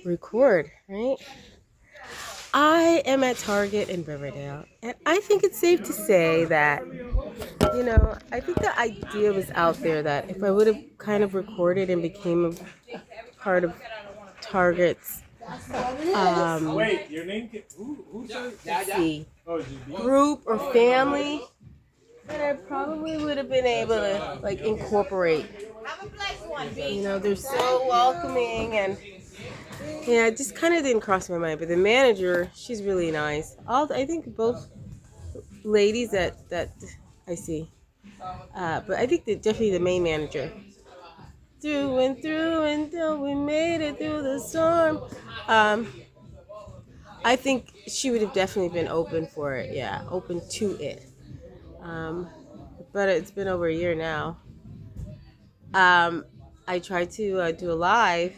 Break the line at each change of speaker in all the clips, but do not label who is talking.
record, right? I am at Target in Riverdale, and I think it's safe to say that, I think the idea was out there that if I would have kind of recorded and became a part of Target's
Wait, your name? Who said?
let's see, group or family, then I probably would have been able to like incorporate. They're so welcoming, and yeah, it just kind of didn't cross my mind. But the manager, she's really nice. I think both ladies that I see, but I think that definitely the main manager. Through and through until we made it through the storm. Um, I think she would have definitely been open for it. Yeah, open to it. Um, but it's been over a year now. I tried to do a live,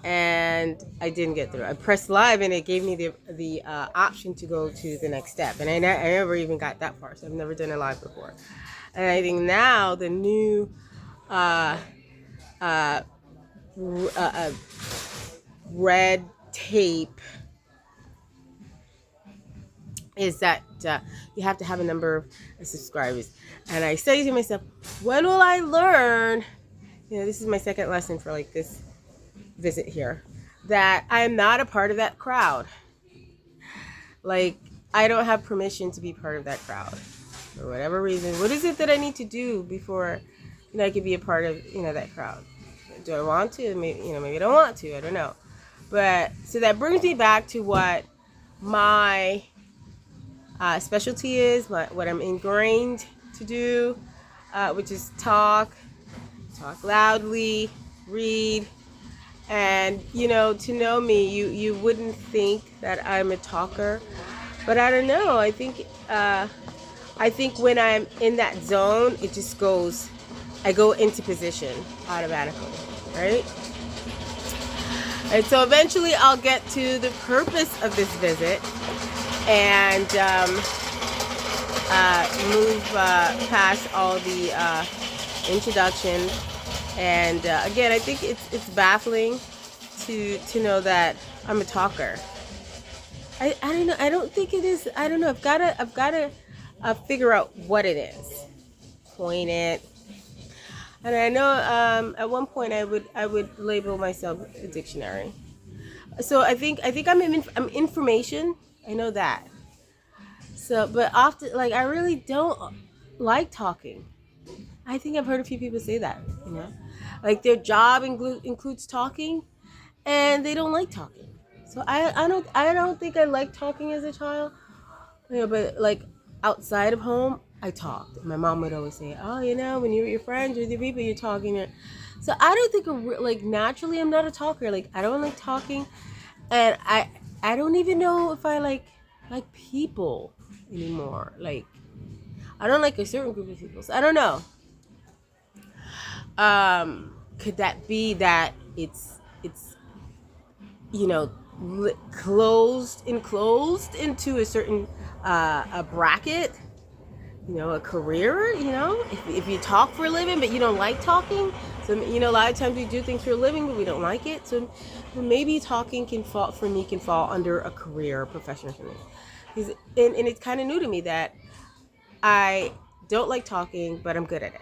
and I didn't get through. I pressed live, and it gave me the option to go to the next step, and I never even got that far. So I've never done a live before, and I think now the new uh, uh, red tape is that you have to have a number of subscribers. And I say to myself, when will I learn? This is my second lesson for like this visit here, that I'm not a part of that crowd. Like, I don't have permission to be part of that crowd for whatever reason. What is it that I need to do before I could be a part of that crowd? Do I want to? Maybe I don't want to. I don't know. But so that brings me back to what my specialty is, what I'm ingrained to do, which is talk loudly, read, and to know me, you wouldn't think that I'm a talker, but I don't know. I think when I'm in that zone, it just goes. I go into position automatically, right? And so eventually, I'll get to the purpose of this visit and move past all the introduction. And again, I think it's baffling to know that I'm a talker. I don't know. I don't think it is. I don't know. I've gotta figure out what it is. Coin it. And I know at one point I would label myself a dictionary. So I think I'm information. I know that. So, but often, like, I really don't like talking. I think I've heard a few people say that, like their job includes talking, and they don't like talking. So I don't think I liked talking as a child, but like outside of home, I talked. My mom would always say, "Oh, when you're with your friends, with your people, you're talking." So I don't think like naturally I'm not a talker. Like I don't like talking, and I don't even know if I like people anymore. Like I don't like a certain group of people. So I don't know. Could that be that it's enclosed into a certain a bracket, a career, if you talk for a living but you don't like talking. So a lot of times we do things for a living but we don't like it. So maybe talking can fall under a career or profession for me. And it's kind of new to me that I don't like talking but I'm good at it.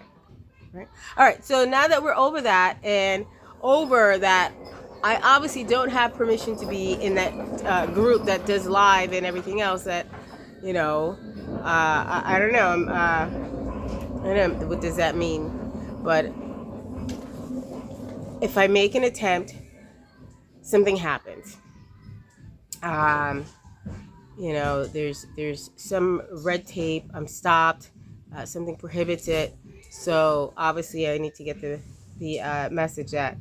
Right. All right. So now that we're over that, I obviously don't have permission to be in that group that does live and everything else. That, I don't know. I don't know. What does that mean? But if I make an attempt, something happens. There's some red tape. I'm stopped. Something prohibits it. So obviously I need to get the message that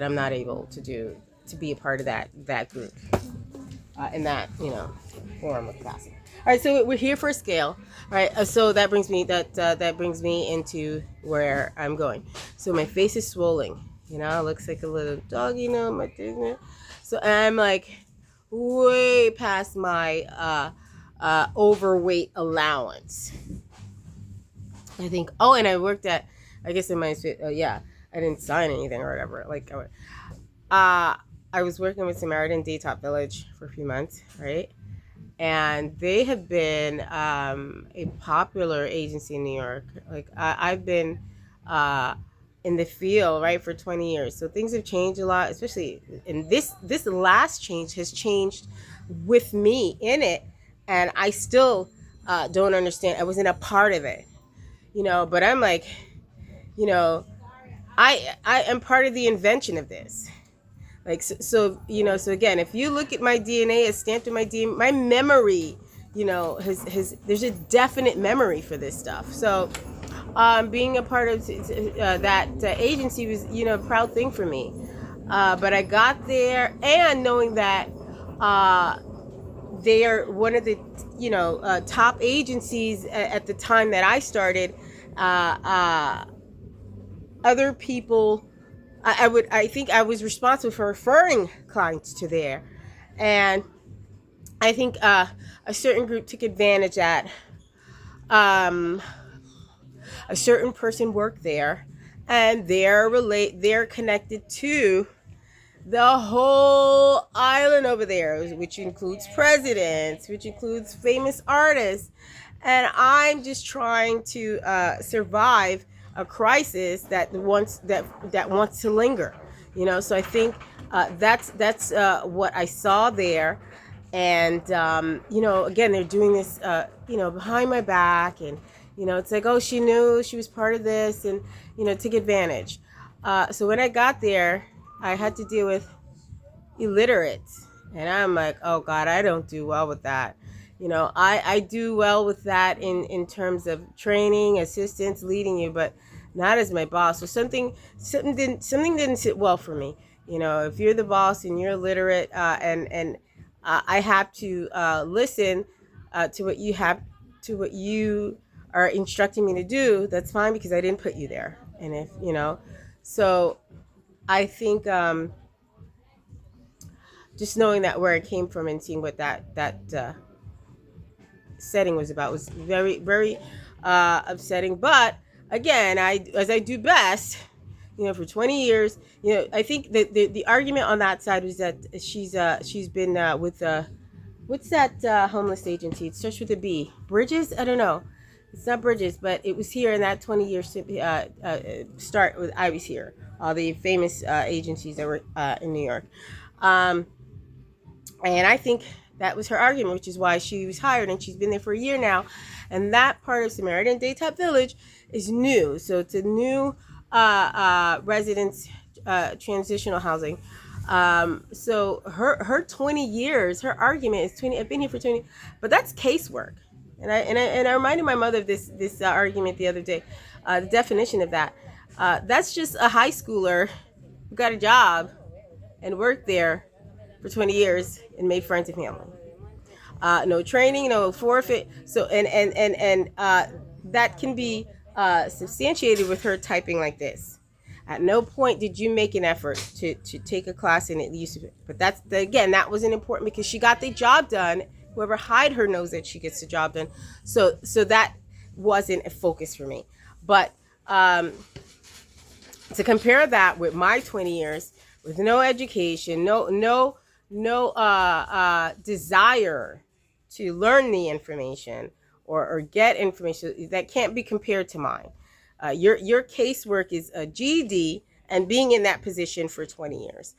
I'm not able to be a part of that group in that form of capacity. All right, so we're here for a scale. All right, so that brings me into where I'm going. So my face is swollen. It looks like a little dog. My so I'm like way past my overweight allowance. I think. Oh, and I worked at. I guess in my. I didn't sign anything or whatever. Like, I I was working with Samaritan Daytop Village for a few months, right? And they have been a popular agency in New York. Like I've been in the field, right, for 20 years. So things have changed a lot, especially in this last change has changed with me in it, and I still don't understand. I wasn't a part of it, but I'm like, you know, I am part of the invention of this. Like so again, if you look at my DNA, it's stamped in my DNA. My memory, has there's a definite memory for this stuff. So, being a part of that agency was, a proud thing for me. But I got there, and knowing that they are one of the, top agencies at the time that I started. Other people, I think I was responsible for referring clients to there, and I think a certain group took advantage that a certain person worked there, and they're connected to the whole island over there, which includes presidents, which includes famous artists, and I'm just trying to survive a crisis that wants to linger. So I think that's what I saw there, and again, they're doing this behind my back, and it's like, oh, she knew she was part of this, and took advantage. So when I got there, I had to deal with illiterates, and I'm like, oh God, I don't do well with that. I do well with that in terms of training, assistance, leading you, but not as my boss. So something didn't sit well for me. If you're the boss and you're illiterate, and I have to listen to what you are instructing me to do, that's fine, because I didn't put you there. And if so I think just knowing that where I came from and seeing what that setting was about was very, very upsetting. But again, as I do best, for 20 years, I think that the argument on that side was that she's been with what's that homeless agency? It starts with a B. Bridges? I don't know. It's not Bridges, but it was here in that 20-year start with I was here. All the famous agencies that were in New York. And I think that was her argument, which is why she was hired, and she's been there for a year now. And that part of Samaritan Daytop Village is new. So it's a new residence transitional housing. So her 20 years, her argument is 20. I've been here for 20, but that's casework. And I reminded my mother of this argument the other day. The definition of that. That's just a high schooler who got a job and worked there for 20 years and made friends and family. No training, no forfeit. So and that can be substantiated with her typing like this. At no point did you make an effort to take a class in it. But that wasn't important because she got the job done. Whoever hired her knows that she gets the job done. So that wasn't a focus for me. But to compare that with my 20 years with no education, no desire to learn the information or get information, that can't be compared to mine. Your casework is a GED and being in that position for 20 years.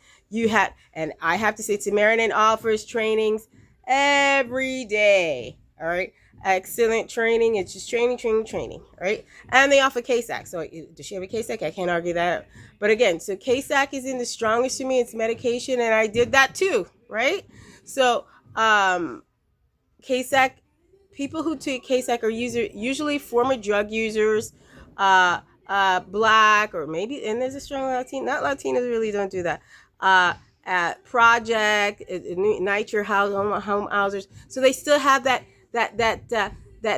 And I have to say, Samaritan offers trainings every day. All right. Excellent training. It's just training. All right. And they offer CASAC. So does she have a CASAC? I can't argue that. But again, so CASAC isn't the strongest to me. It's medication. And I did that too. Right. So, CASAC, people who take CASAC are usually former drug users, black, or maybe, and there's a strong Latino, not Latinos really don't do that. Project, NYCHA home housers. So they still have that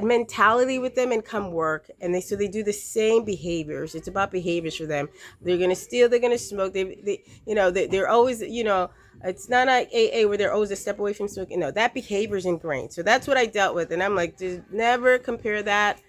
mentality with them and come work, and they do the same behaviors. It's about behaviors for them. They're gonna steal, they're gonna smoke. They're always, it's not like AA where they're always a step away from smoking. No, that behavior is ingrained. So that's what I dealt with, and I'm like, just never compare that,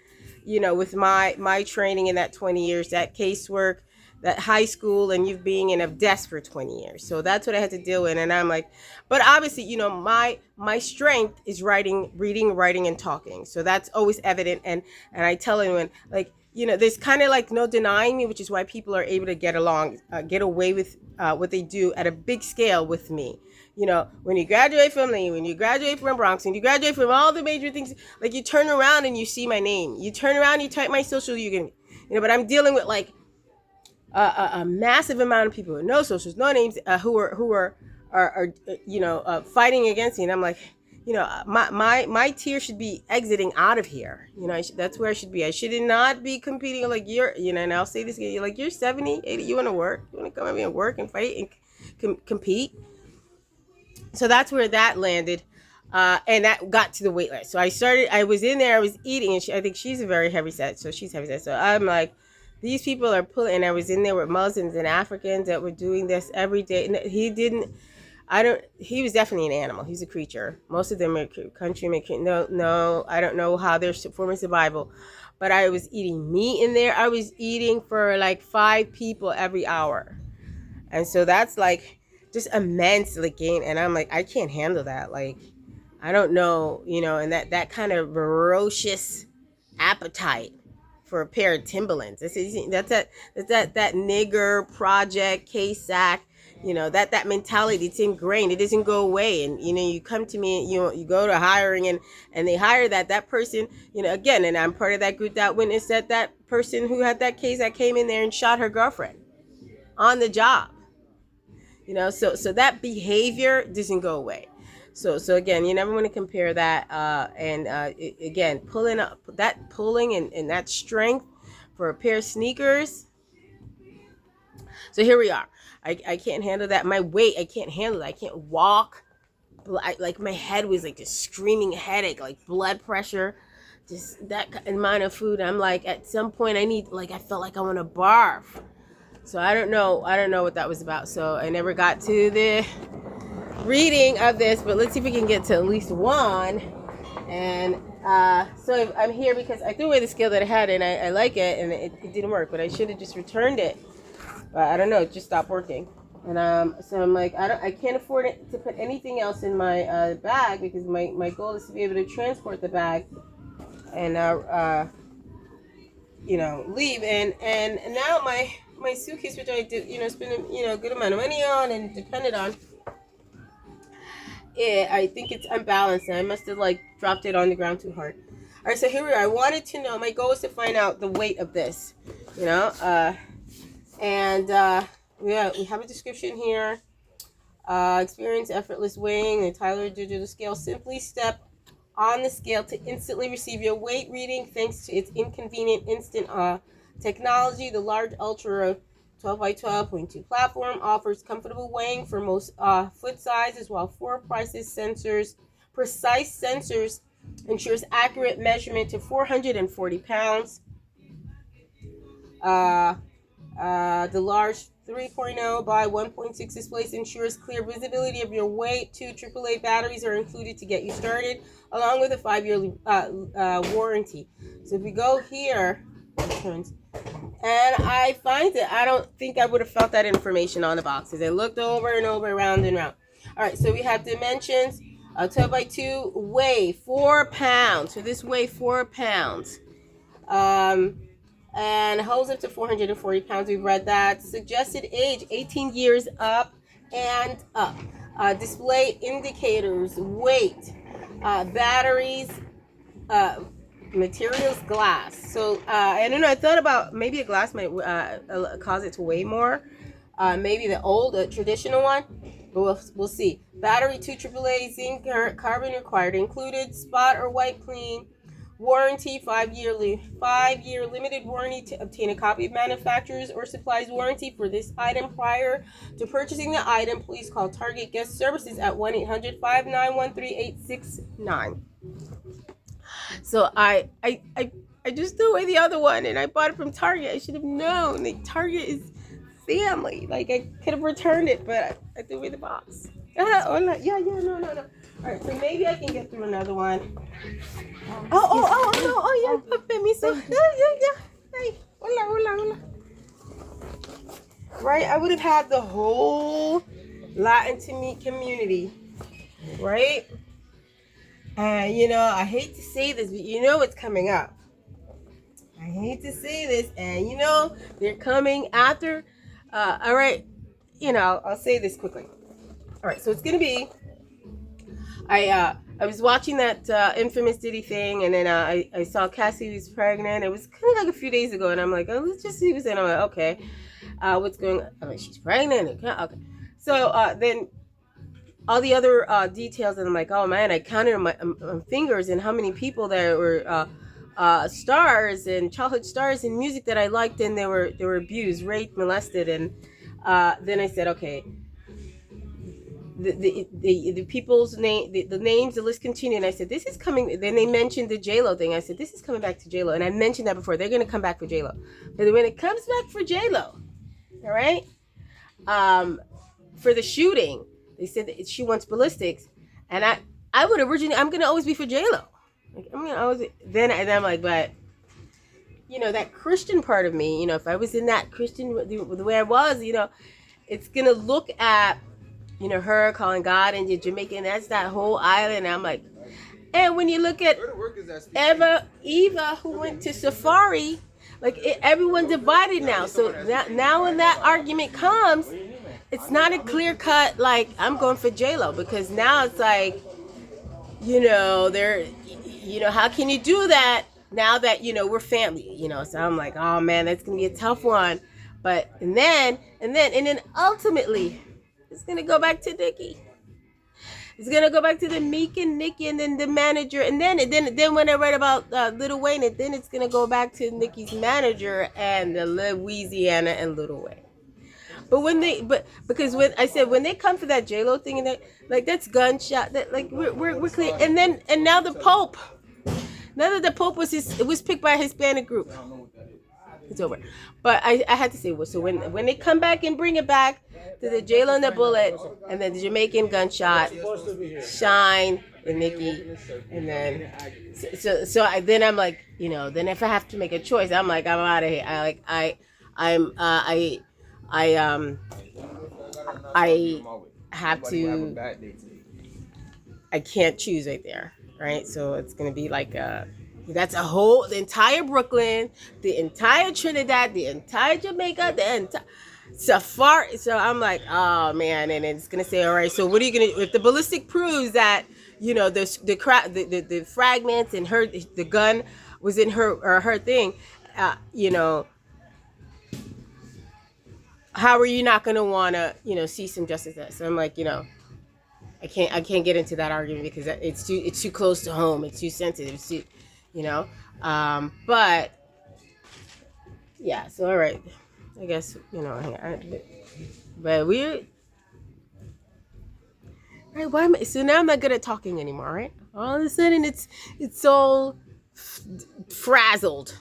with my training in that 20 years, that casework, that high school and you've been in a desk for 20 years. So that's what I had to deal with. And I'm like, but obviously, my strength is writing, reading, writing, and talking. So that's always evident. And I tell anyone, like, there's kind of like no denying me, which is why people are able to get along, get away with what they do at a big scale with me. When you graduate from Lee, when you graduate from Bronx, when you graduate from all the major things, like you turn around and you see my name. You turn around, you type my social, you can, but I'm dealing with like a massive amount of people with no socials, no names, who are fighting against me, and I'm like, my tier should be exiting out of here. That's where I should be. I should not be competing like you're. And I'll say this again. You're like, you're 70, 80. You want to work? You want to come at me and work and fight and compete? So that's where that landed. And that got to the wait list. So I was in there, I was eating, and I think she's a very heavy set. So she's heavy set. So I'm like, these people are pulling, and I was in there with Muslims and Africans that were doing this every day. And he was definitely an animal. He's a creature. Most of them are countrymen. No, I don't know how they're forming survival. But I was eating meat in there. I was eating for like 5 people every hour. And so that's like just immense gain. And I'm like, I can't handle that. Like, I don't know, and that kind of ferocious appetite for a pair of Timberlands. That's that nigger project, K-Sack, that mentality. It's ingrained. It doesn't go away. And, you come to me, you go to hiring and they hire that person, again, and I'm part of that group that witnessed that person who had that case that came in there and shot her girlfriend on the job. So that behavior doesn't go away. So again, you never want to compare that. Again, pulling and that strength for a pair of sneakers. So here we are. I can't handle that. My weight, I can't handle it. I can't walk. My head was like just screaming headache, like blood pressure, just that amount of food. I'm like, at some point I felt like I want to barf. So I don't know what that was about. So I never got to the reading of this, but let's see if we can get to at least one. And so I'm here because I threw away the scale that I had, and I like it, and it didn't work, but I should have just returned it. But I don't know, it just stopped working. And so I'm like, I can't afford it to put anything else in my bag, because my goal is to be able to transport the bag and leave. And now my suitcase, which I did spend a good amount of money on and depended on, I think it's unbalanced, and I must have dropped it on the ground too hard. All right, so here we are. I wanted to know, my goal is to find out the weight of this, we have a description here. Experience effortless weighing, the Tyler digital scale. Simply step on the scale to instantly receive your weight reading thanks to its inconvenient instant technology. The large ultra 12 by 12.2 platform offers comfortable weighing for most foot sizes, while precise sensors ensures accurate measurement to 440 pounds. The large 3.0 by 1.6 displays ensures clear visibility of your weight. 2 AAA batteries are included to get you started, along with a 5-year warranty. So if we go here, and I find it, I don't think I would have felt that information on the boxes. I looked over and over, round and round. All right, so we have dimensions. 12 by 2, weigh 4 pounds. So this weigh 4 pounds. And holds up to 440 pounds. We've read that. Suggested age, 18 years up and up. Display indicators, weight, batteries, materials, glass. So I don't know, I thought about maybe a glass might cause it to weigh more. Maybe the old traditional one, but we'll see. Battery, 2 AAA, zinc, carbon required, included, spot or wipe clean. Warranty, 5-year limited warranty. To obtain a copy of manufacturer's or supplier's warranty for this item prior to purchasing the item, please call Target Guest Services at 1-800-591-3869. So I just threw away the other one, and I bought it from Target. I should have known. Target is family. I could have returned it, but I threw away the box. No. All right, so maybe I can get through another one. Yeah, permiso. Yeah. Hey, hola. right? I would have had the whole Latin community, right? And you know, I hate to say this, but you know it's coming up. I hate to say this, and you know they're coming after. All right, you know, I'll say this quickly. All right, so it's gonna be. I was watching that infamous Diddy thing, and then I saw Cassie was pregnant. It was kind of like a few days ago, and I'm like, oh, let's just see what's in. I'm like, okay, what's going on? I'm like, she's pregnant. Okay, so then all the other details, and I'm like, oh man, I counted on my fingers and how many people there were stars and childhood stars in music that I liked, and they were abused, raped, molested, and then I said, okay, the people's name, the names, the list continued, and I said, this is coming. Then they mentioned the J-Lo thing. I said, this is coming back to J-Lo, and I mentioned that before. They're going to come back for J-Lo, but when it comes back for J-Lo, all right, for the shooting, they said that she wants ballistics, and I would originally, I'm gonna always be for J-Lo. Like, I'm gonna always, then I'm like, but you know, that Christian part of me, you know, if I was in that Christian the way I was, you know, it's gonna look at, you know, her calling God and Jamaican, that's that whole island. And I'm like, and when you look at Eva, who went to Safaree, like everyone's divided now. So now when that argument comes, it's not a clear cut like I'm going for J-Lo, because now it's like, you know, how can you do that now that, you know, we're family, you know? So I'm like, oh man, that's gonna be a tough one. But and then ultimately, it's gonna go back to Nikki. It's gonna go back to the Meek and Nikki, and then the manager, and then when I read about Lil Wayne, and then it's gonna go back to Nikki's manager and the Louisiana and Lil Wayne. But because when I said when they come for that J-Lo thing, and that, like, that's gunshot, that like we're clear, and now the Pope, now that the Pope was picked by a Hispanic group, it's over. But I had to say, well, so when they come back and bring it back to the J-Lo and the bullet, and then the Jamaican gunshot, Shine and Nikki, and then then I'm like, you know, then if I have to make a choice, I'm like, I'm out of here. I have to. I can't choose right there, right? So it's gonna be like that's the entire Brooklyn, the entire Trinidad, the entire Jamaica, the entire Safaree. So I'm like, oh man, and it's gonna say, all right, so what are you gonna, if the ballistic proves that, you know, the fragments and the gun was in her thing, you know, how are you not gonna wanna, you know, see some justice there? So I'm like, you know, I can't get into that argument because it's too close to home. It's too sensitive. It's too, you know. But yeah. So all right. I guess, you know. But we're right. Why am I? So now I'm not good at talking anymore, right? All of a sudden, it's all frazzled.